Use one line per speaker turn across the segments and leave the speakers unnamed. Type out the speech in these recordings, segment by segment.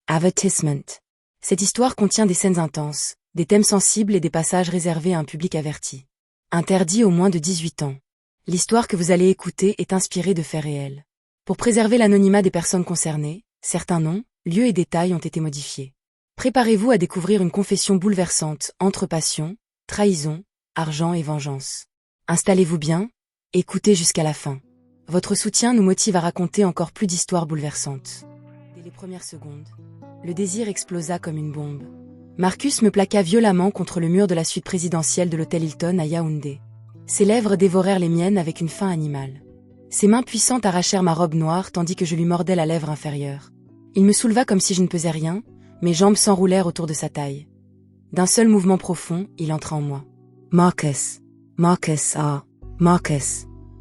Avertisement. Cette histoire contient des scènes intenses, des thèmes sensibles et des passages réservés à un public averti. Interdit aux moins de 18 ans. L'histoire que vous allez écouter est inspirée de faits réels. Pour préserver l'anonymat des personnes concernées, certains noms, lieux et détails ont été modifiés. Préparez-vous à découvrir une confession bouleversante entre passion, trahison, argent et vengeance. Installez-vous bien, écoutez jusqu'à la fin. Votre soutien nous motive à raconter encore plus d'histoires bouleversantes. Dès les premières secondes, le désir explosa comme une bombe. Marcus me plaqua violemment contre le mur de la suite présidentielle de l'hôtel Hilton à Yaoundé. Ses lèvres dévorèrent les miennes avec une faim animale. Ses mains puissantes arrachèrent ma robe noire tandis que je lui mordais la lèvre inférieure. Il me souleva comme si je ne pesais rien, mes jambes s'enroulèrent autour de sa taille. D'un seul mouvement profond, il entra en moi. Marcus. Marcus.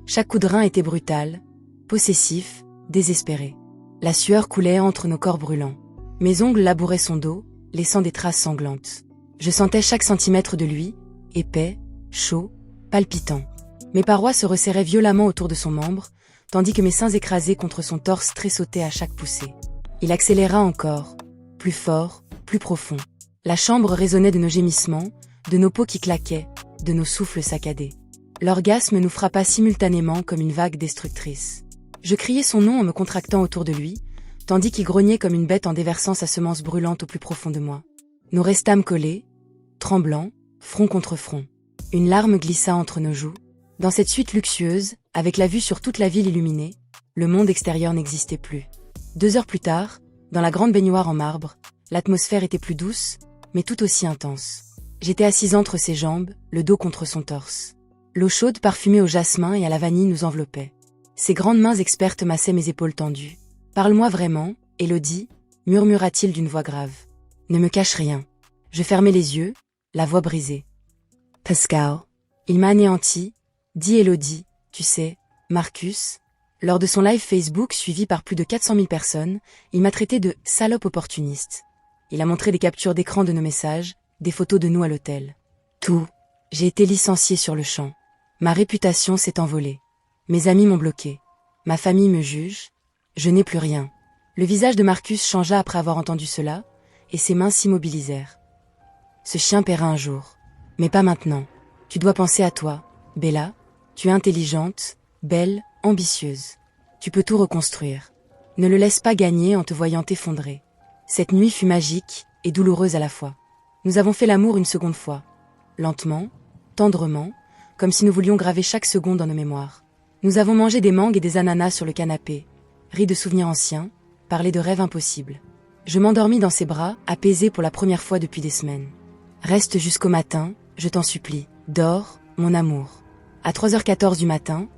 Chaque coup de rein était brutal, possessif, désespéré. La sueur coulait entre nos corps brûlants. Mes ongles labouraient son dos, laissant des traces sanglantes. Je sentais chaque centimètre de lui, épais, chaud, palpitant. Mes parois se resserraient violemment autour de son membre, tandis que mes seins écrasés contre son torse tressautaient à chaque poussée. Il accéléra encore, plus fort, plus profond. La chambre résonnait de nos gémissements, de nos peaux qui claquaient, de nos souffles saccadés. L'orgasme nous frappa simultanément comme une vague destructrice. Je criai son nom en me contractant autour de lui, tandis qu'il grognait comme une bête en déversant sa semence brûlante au plus profond de moi. Nous restâmes collés, tremblants, front contre front. Une larme glissa entre nos joues. Dans cette suite luxueuse, avec la vue sur toute la ville illuminée, le monde extérieur n'existait plus. 2 heures plus tard, dans la grande baignoire en marbre, l'atmosphère était plus douce, mais tout aussi intense. J'étais assise entre ses jambes, le dos contre son torse. L'eau chaude parfumée au jasmin et à la vanille nous enveloppait. Ses grandes mains expertes massaient mes épaules tendues. « Parle-moi vraiment, Élodie » murmura-t-il d'une voix grave. « Ne me cache rien. » Je fermai les yeux, la voix brisée. « Pascal. » Il m'a anéanti, dit Élodie, tu sais, Marcus. Lors de son live Facebook suivi par plus de 400 000 personnes, il m'a traité de « salope opportuniste ». Il a montré des captures d'écran de nos messages, des photos de nous à l'hôtel. Tout. J'ai été licenciée sur le champ. Ma réputation s'est envolée. Mes amis m'ont bloqué. Ma famille me juge. Je n'ai plus rien. Le visage de Marcus changea après avoir entendu cela, et ses mains s'immobilisèrent. Ce chien paiera un jour. Mais pas maintenant. Tu dois penser à toi, Bella. Tu es intelligente, belle, ambitieuse. Tu peux tout reconstruire. Ne le laisse pas gagner en te voyant t'effondrer. Cette nuit fut magique et douloureuse à la fois. Nous avons fait l'amour une seconde fois. Lentement, tendrement, comme si nous voulions graver chaque seconde dans nos mémoires. Nous avons mangé des mangues et des ananas sur le canapé, ri de souvenirs anciens, parlé de rêves impossibles. Je m'endormis dans ses bras, apaisé pour la première fois depuis des semaines. Reste jusqu'au matin, je t'en supplie. Dors, mon amour. À 3h14 du matin,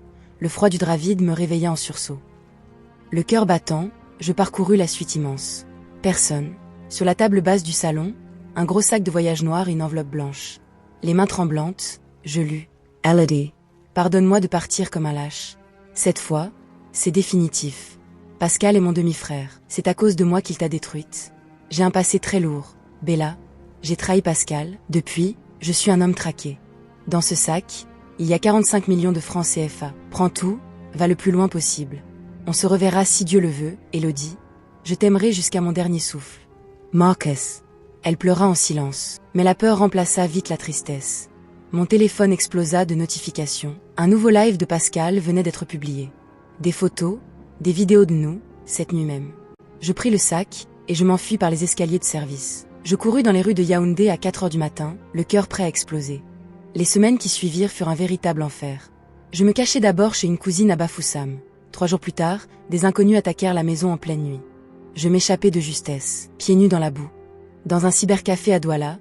le froid du drap vide me réveilla en sursaut. Le cœur battant, je parcourus la suite immense. Personne. Sur la table basse du salon, un gros sac de voyage noir et une enveloppe blanche. Les mains tremblantes, je lus. Elodie. Pardonne-moi de partir comme un lâche. Cette fois, c'est définitif. Pascal est mon demi-frère. C'est à cause de moi qu'il t'a détruite. J'ai un passé très lourd. Bella. J'ai trahi Pascal. Depuis, je suis un homme traqué. Dans ce sac, il y a 45 millions de francs CFA. Prends tout, va le plus loin possible. On se reverra si Dieu le veut, Élodie. Je t'aimerai jusqu'à mon dernier souffle. Marcus. Elle pleura en silence, mais la peur remplaça vite la tristesse. Mon téléphone explosa de notifications. Un nouveau live de Pascal venait d'être publié. Des photos, des vidéos de nous, cette nuit même. Je pris le sac, et je m'enfuis par les escaliers de service. Je courus dans les rues de Yaoundé à 4h du matin, le cœur prêt à exploser. Les semaines qui suivirent furent un véritable enfer. Je me cachai d'abord chez une cousine à Bafoussam. 3 jours plus tard, des inconnus attaquèrent la maison en pleine nuit. Je m'échappai de justesse, pieds nus dans la boue. Dans un cybercafé à Douala,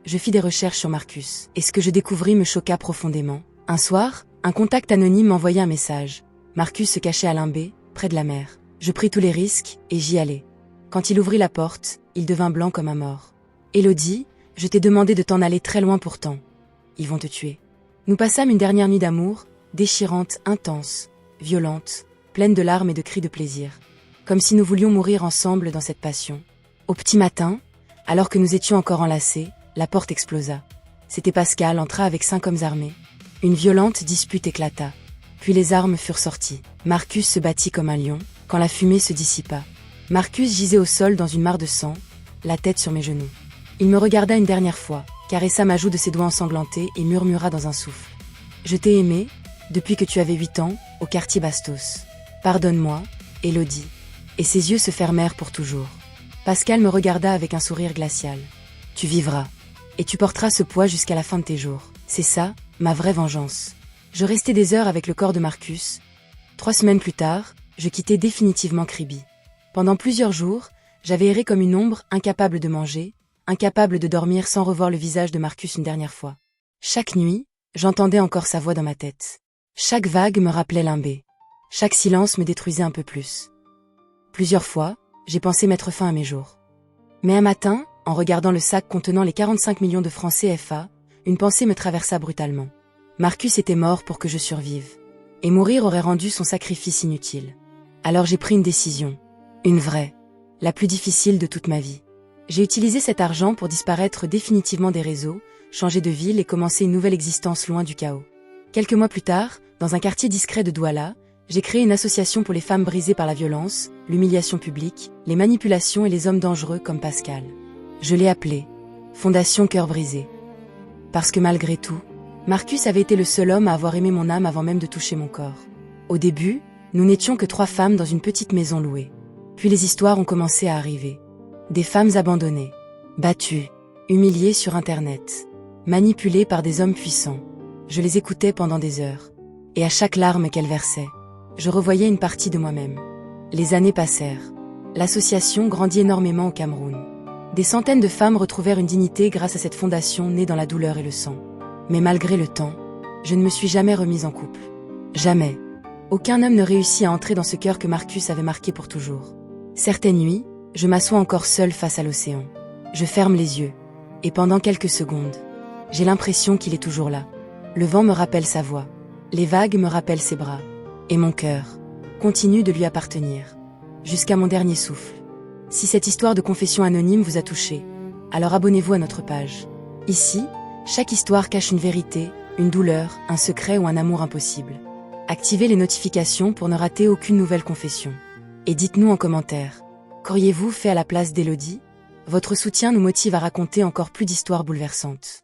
je fis des recherches sur Marcus, et ce que je découvris me choqua profondément. Un soir, un contact anonyme m'envoya un message. Marcus se cachait à Limbé, près de la mer. Je pris tous les risques, et j'y allai. Quand il ouvrit la porte, il devint blanc comme un mort. Élodie, je t'ai demandé de t'en aller très loin pourtant. Ils vont te tuer. Nous passâmes une dernière nuit d'amour, déchirante, intense, violente, pleine de larmes et de cris de plaisir. Comme si nous voulions mourir ensemble dans cette passion. Au petit matin, alors que nous étions encore enlacés, la porte explosa. C'était Pascal entra avec 5 hommes armés. Une violente dispute éclata. Puis les armes furent sorties. Marcus se battit comme un lion, quand la fumée se dissipa. Marcus gisait au sol dans une mare de sang, la tête sur mes genoux. Il me regarda une dernière fois, caressa ma joue de ses doigts ensanglantés et murmura dans un souffle. Je t'ai aimé, depuis que tu avais 8 ans, au quartier Bastos. Pardonne-moi, Élodie. Et ses yeux se fermèrent pour toujours. Pascal me regarda avec un sourire glacial. Tu vivras. Et tu porteras ce poids jusqu'à la fin de tes jours. C'est ça, ma vraie vengeance. Je restai des heures avec le corps de Marcus. 3 semaines plus tard, je quittai définitivement Kribi. Pendant plusieurs jours, j'avais erré comme une ombre, incapable de manger, incapable de dormir sans revoir le visage de Marcus une dernière fois. Chaque nuit, j'entendais encore sa voix dans ma tête. Chaque vague me rappelait Limbé. Chaque silence me détruisait un peu plus. Plusieurs fois, j'ai pensé mettre fin à mes jours. Mais un matin, en regardant le sac contenant les 45 millions de francs CFA, une pensée me traversa brutalement. Marcus était mort pour que je survive. Et mourir aurait rendu son sacrifice inutile. Alors j'ai pris une décision. Une vraie. La plus difficile de toute ma vie. J'ai utilisé cet argent pour disparaître définitivement des réseaux, changer de ville et commencer une nouvelle existence loin du chaos. Quelques mois plus tard, dans un quartier discret de Douala, j'ai créé une association pour les femmes brisées par la violence, l'humiliation publique, les manipulations et les hommes dangereux comme Pascal. Je l'ai appelée Fondation Cœur Brisé. Parce que malgré tout, Marcus avait été le seul homme à avoir aimé mon âme avant même de toucher mon corps. Au début, nous n'étions que 3 femmes dans une petite maison louée. Puis les histoires ont commencé à arriver. Des femmes abandonnées, battues, humiliées sur Internet, manipulées par des hommes puissants. Je les écoutais pendant des heures. Et à chaque larme qu'elles versaient, je revoyais une partie de moi-même. Les années passèrent. L'association grandit énormément au Cameroun. Des centaines de femmes retrouvèrent une dignité grâce à cette fondation née dans la douleur et le sang. Mais malgré le temps, je ne me suis jamais remise en couple. Jamais. Aucun homme ne réussit à entrer dans ce cœur que Marcus avait marqué pour toujours. Certaines nuits, je m'assois encore seule face à l'océan. Je ferme les yeux. Et pendant quelques secondes, j'ai l'impression qu'il est toujours là. Le vent me rappelle sa voix. Les vagues me rappellent ses bras. Et mon cœur continue de lui appartenir. Jusqu'à mon dernier souffle. Si cette histoire de confession anonyme vous a touché, alors abonnez-vous à notre page. Ici, chaque histoire cache une vérité, une douleur, un secret ou un amour impossible. Activez les notifications pour ne rater aucune nouvelle confession. Et dites-nous en commentaire, qu'auriez-vous fait à la place d'Élodie? Votre soutien nous motive à raconter encore plus d'histoires bouleversantes.